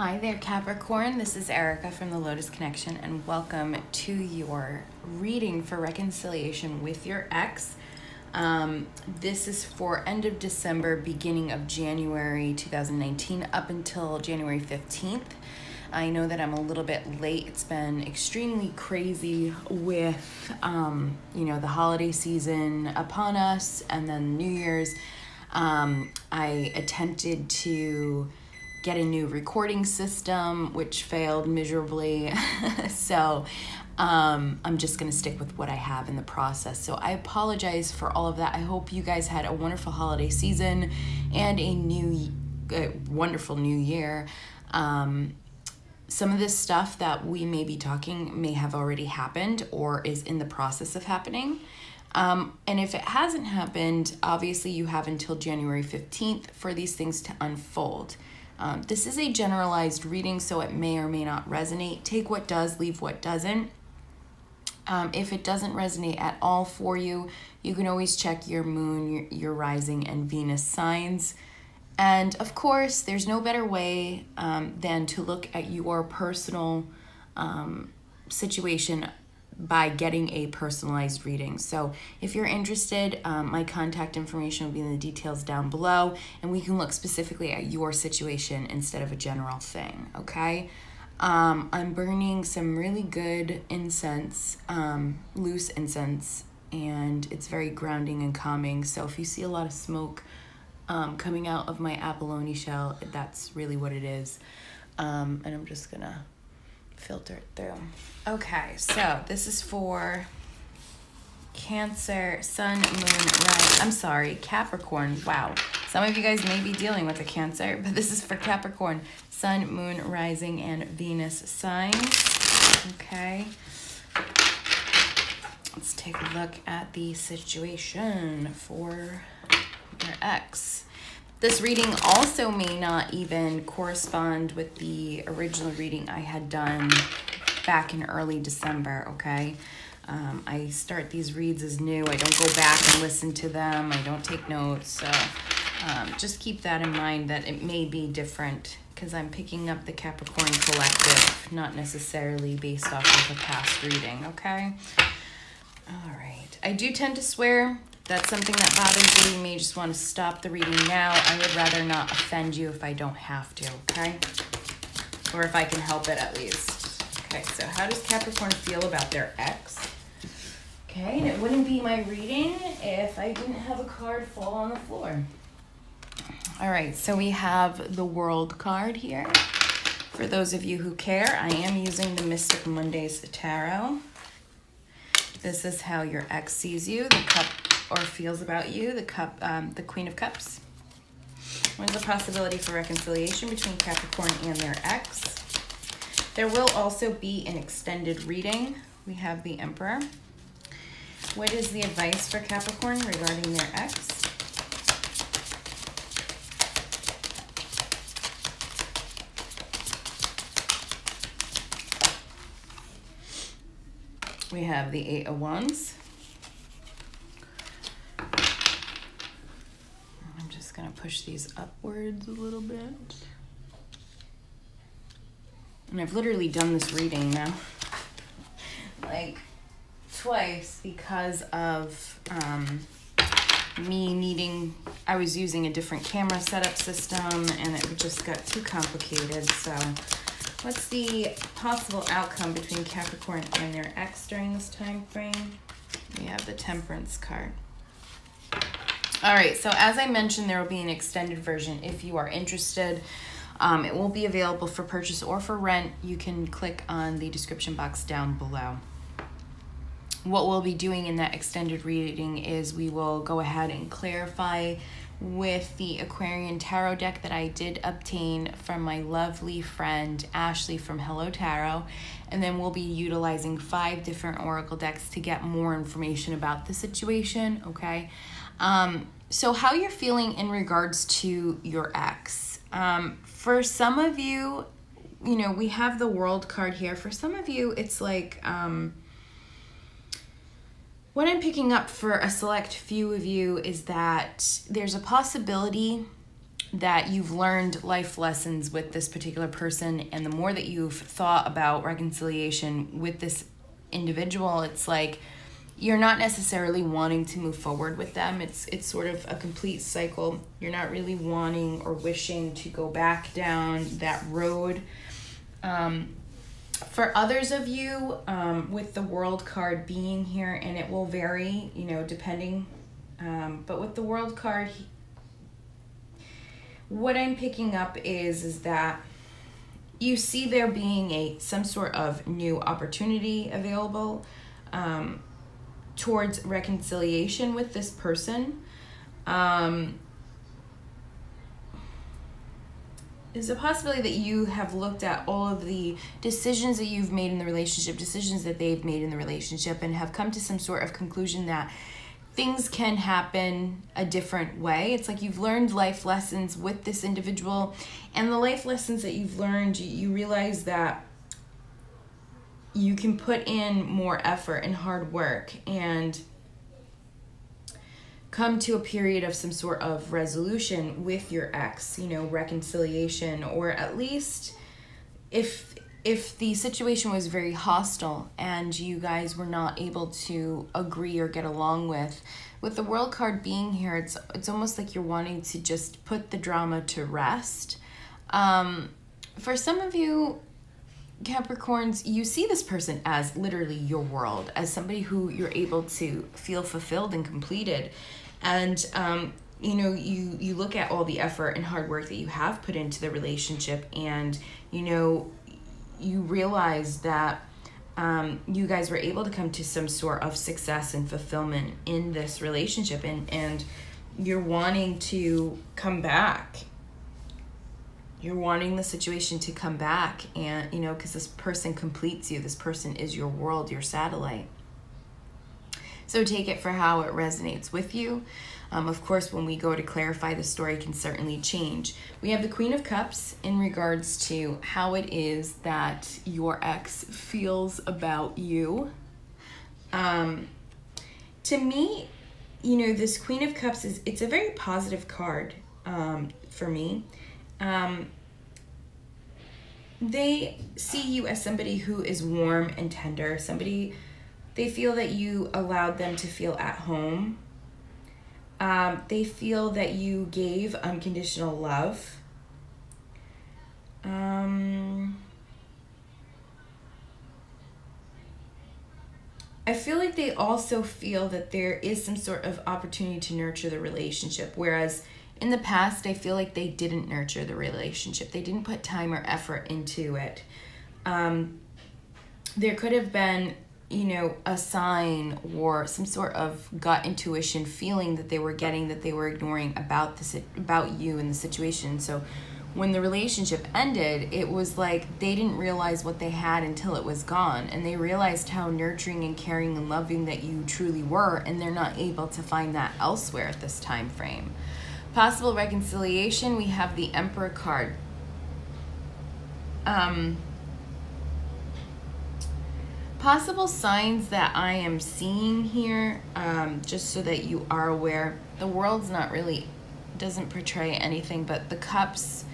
Hi there, Capricorn. This is Erica from the Lotus Connection, and welcome to your reading for reconciliation with your ex. This is for end of December, beginning of January 2019, up until January 15th. I know that I'm a little bit late. It's been extremely crazy with, the holiday season upon us, and then New Year's. I attempted to get a new recording system, which failed miserably. So I'm just gonna stick with what I have in the process. So I apologize for all of that. I hope you guys had a wonderful holiday season and a wonderful new year. Some of this stuff that we may be talking may have already happened or is in the process of happening. And if it hasn't happened, obviously you have until January 15th for these things to unfold. This is a generalized reading, so it may or may not resonate. Take what does, leave what doesn't. If it doesn't resonate at all for you, you can always check your moon, your rising, and Venus signs. And of course, there's no better way than to look at your personal situation by getting a personalized reading. So if you're interested, my contact information will be in the details down below, and we can look specifically at your situation instead of a general thing, okay? I'm burning some really good incense, loose incense, and it's very grounding and calming. So if you see a lot of smoke coming out of my abalone shell, that's really what it is. And I'm just gonna filter it through. Okay, so this is for Cancer, Sun, Moon, Rise. I'm sorry, Capricorn. Wow. Some of you guys may be dealing with a Cancer, but this is for Capricorn, Sun, Moon, Rising, and Venus signs. Okay. Let's take a look at the situation for your ex. This reading also may not even correspond with the original reading I had done back in early December, okay? I start these reads as new. I don't go back and listen to them. I don't take notes. So just keep that in mind that it may be different because I'm picking up the Capricorn collective, not necessarily based off of a past reading, okay? All right. I do tend to swear. That's something that bothers you. You may just want to stop the reading now. I would rather not offend you if I don't have to, okay? Or if I can help it at least. Okay, so how does Capricorn feel about their ex? Okay, and it wouldn't be my reading if I didn't have a card fall on the floor. All right, so we have the World card here. For those of you who care, I am using the Mystic Mondays Tarot. This is how your ex sees you, the cup, or feels about you, the Queen of Cups. What is the possibility for reconciliation between Capricorn and their ex? There will also be an extended reading. We have the Emperor. What is the advice for Capricorn regarding their ex? We have the Eight of Wands. Gonna push these upwards a little bit. And I've literally done this reading now like twice because of I was using a different camera setup system and it just got too complicated. So what's the possible outcome between Capricorn and their ex during this time frame? We have the Temperance card. All right, so as I mentioned, there will be an extended version if you are interested. It will be available for purchase or for rent. You can click on the description box down below. What we'll be doing in that extended reading is we will go ahead and clarify with the Aquarian Tarot deck that I did obtain from my lovely friend Ashley from Hello Tarot. And then we'll be utilizing 5 different oracle decks to get more information about the situation, okay? So how you're feeling in regards to your ex. For some of you, we have the World card here. For some of you, it's like, what I'm picking up for a select few of you is that there's a possibility that you've learned life lessons with this particular person, and the more that you've thought about reconciliation with this individual, it's like you're not necessarily wanting to move forward with them. It's sort of a complete cycle. You're not really wanting or wishing to go back down that road. For others of you, with the World card being here, and it will vary, you know, depending, but with the World card, what I'm picking up is that you see there being some sort of new opportunity available towards reconciliation with this person. There's a possibility that you have looked at all of the decisions that you've made in the relationship, decisions that they've made in the relationship, and have come to some sort of conclusion that things can happen a different way. It's like you've learned life lessons with this individual, and the life lessons that you've learned, you realize that you can put in more effort and hard work and come to a period of some sort of resolution with your ex, you know, reconciliation, or at least if the situation was very hostile and you guys were not able to agree or get along with the World card being here, it's almost like you're wanting to just put the drama to rest. For some of you Capricorns, you see this person as literally your world, as somebody who you're able to feel fulfilled and completed. And, you know, you look at all the effort and hard work that you have put into the relationship, and, you know, you realize that you guys were able to come to some sort of success and fulfillment in this relationship, and you're wanting to come back. You're wanting the situation to come back, and, you know, because this person completes you. This person is your world, your satellite. So take it for how it resonates with you. Of course, when we go to clarify, the story can certainly change. We have the Queen of Cups in regards to how it is that your ex feels about you. To me, you know, this Queen of Cups it's a very positive card for me. They see you as somebody who is warm and tender, somebody, they feel that you allowed them to feel at home. They feel that you gave unconditional love. I feel like they also feel that there is some sort of opportunity to nurture the relationship, whereas in the past, I feel like they didn't nurture the relationship. They didn't put time or effort into it. There could have been, you know, a sign or some sort of gut intuition feeling that they were getting that they were ignoring about you and the situation. So when the relationship ended, it was like they didn't realize what they had until it was gone, and they realized how nurturing and caring and loving that you truly were, and they're not able to find that elsewhere at this time frame. Possible reconciliation, we have the Emperor card. Possible signs that I am seeing here, just so that you are aware. The world's not really, doesn't portray anything, but the Cups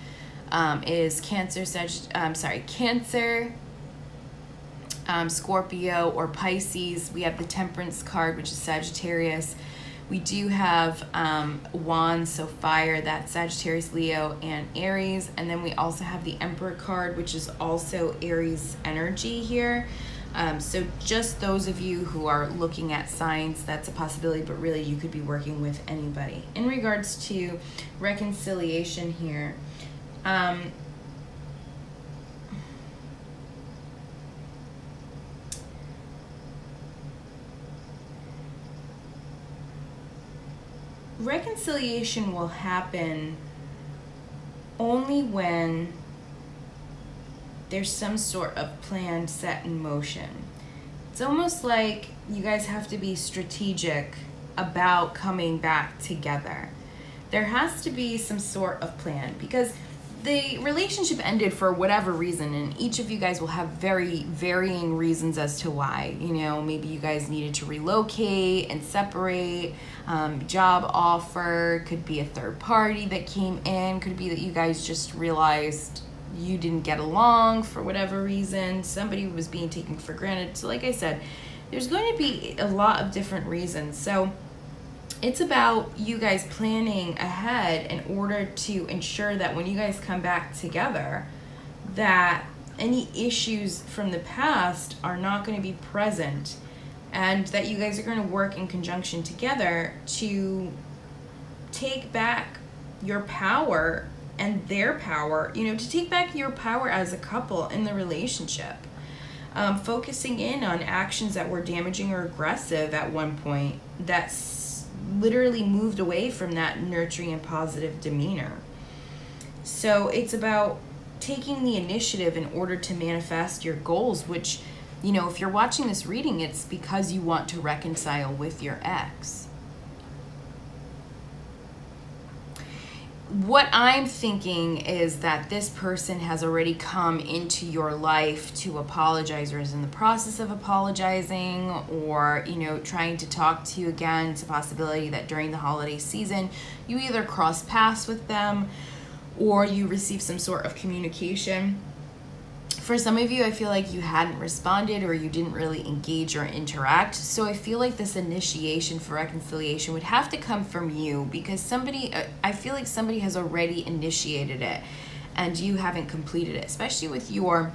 is Cancer, Cancer, Scorpio, or Pisces. We have the Temperance card, which is Sagittarius. We do have Wands, so fire, that's Sagittarius, Leo, and Aries. And then we also have the Emperor card, which is also Aries energy here. So just those of you who are looking at signs, that's a possibility, but really you could be working with anybody. In regards to reconciliation here, reconciliation will happen only when there's some sort of plan set in motion. It's almost like you guys have to be strategic about coming back together. There has to be some sort of plan, because the relationship ended for whatever reason, and each of you guys will have very varying reasons as to why. You know, maybe you guys needed to relocate and separate, job offer, could be a third party that came in, could be that you guys just realized you didn't get along for whatever reason, somebody was being taken for granted. So like I said, there's going to be a lot of different reasons. So it's about you guys planning ahead in order to ensure that when you guys come back together, that any issues from the past are not going to be present, and that you guys are going to work in conjunction together to take back your power and their power, you know, to take back your power as a couple in the relationship. Focusing in on actions that were damaging or aggressive at one point, that's literally moved away from that nurturing and positive demeanor. So it's about taking the initiative in order to manifest your goals, which, you know, if you're watching this reading, it's because you want to reconcile with your ex. What I'm thinking is that this person has already come into your life to apologize, or is in the process of apologizing, or, you know, trying to talk to you again. It's a possibility that during the holiday season, you either cross paths with them or you receive some sort of communication. For some of you, I feel like you hadn't responded or you didn't really engage or interact. So I feel like this initiation for reconciliation would have to come from you, because somebody, I feel like somebody has already initiated it and you haven't completed it, especially with your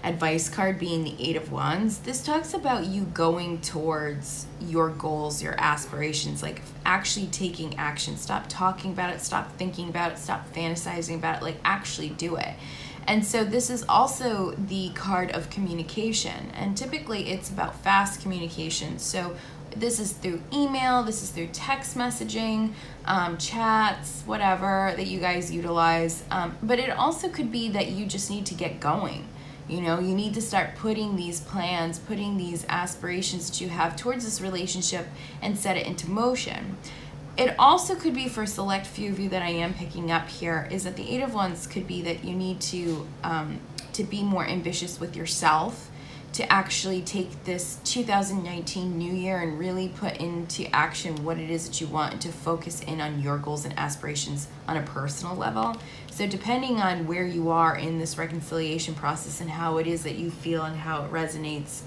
advice card being the 8 of Wands. This talks about you going towards your goals, your aspirations, like actually taking action. Stop talking about it, stop thinking about it, stop fantasizing about it, like actually do it. And so this is also the card of communication, and typically it's about fast communication. So this is through email, this is through text messaging, chats, whatever that you guys utilize. But it also could be that you just need to get going. You know, you need to start putting these plans, putting these aspirations that you have towards this relationship and set it into motion. It also could be, for a select few of you that I am picking up here, is that the 8 of Wands could be that you need to be more ambitious with yourself, to actually take this 2019 new year and really put into action what it is that you want, and to focus in on your goals and aspirations on a personal level. So depending on where you are in this reconciliation process and how it is that you feel and how it resonates,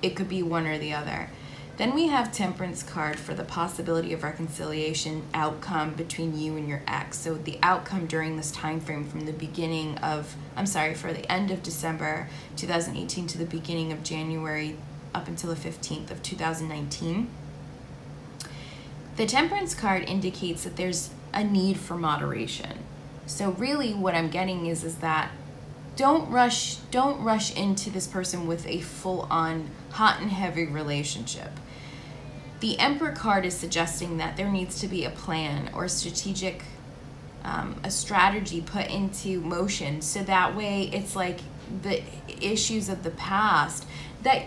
it could be one or the other. Then we have Temperance card for the possibility of reconciliation outcome between you and your ex. So the outcome during this time frame from the beginning of, for the end of December 2018 to the beginning of January up until the 15th of 2019. The Temperance card indicates that there's a need for moderation. So really what I'm getting is that don't rush into this person with a full-on hot and heavy relationship. The Emperor card is suggesting that there needs to be a plan or a strategic, a strategy put into motion, so that way it's like the issues of the past that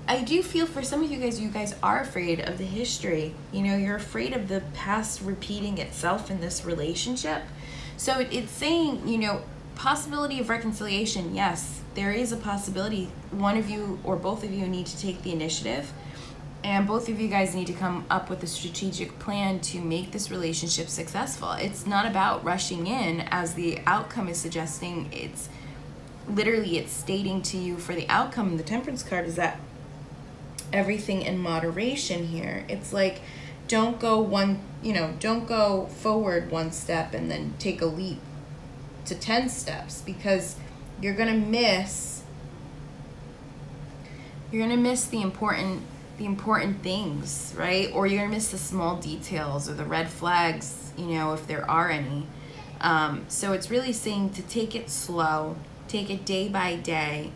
I do feel for some of you guys are afraid of the history. You know, you're afraid of the past repeating itself in this relationship. So it's saying, you know, possibility of reconciliation. Yes, there is a possibility. One of you or both of you need to take the initiative, and both of you guys need to come up with a strategic plan to make this relationship successful. It's not about rushing in, as the outcome is suggesting. It's literally, it's stating to you for the outcome. The Temperance card is that everything in moderation here. It's like, don't go don't go forward one step and then take a leap to 10 steps, because you're gonna miss the important things, right? Or you're gonna miss the small details or the red flags, you know, if there are any. So it's really saying to take it slow, take it day by day.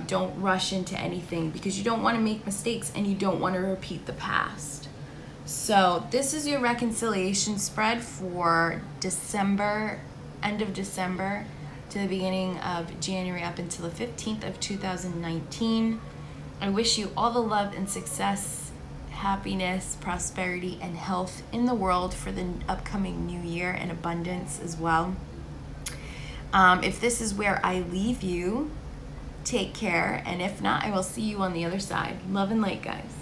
Don't rush into anything, because you don't want to make mistakes and you don't want to repeat the past. So this is your reconciliation spread for December, end of December to the beginning of January up until the 15th of 2019. I wish you all the love and success. happiness, prosperity, and health in the world for the upcoming new year, and abundance as well. If this is where I leave you, take care. And if not, I will see you on the other side. Love and light, guys.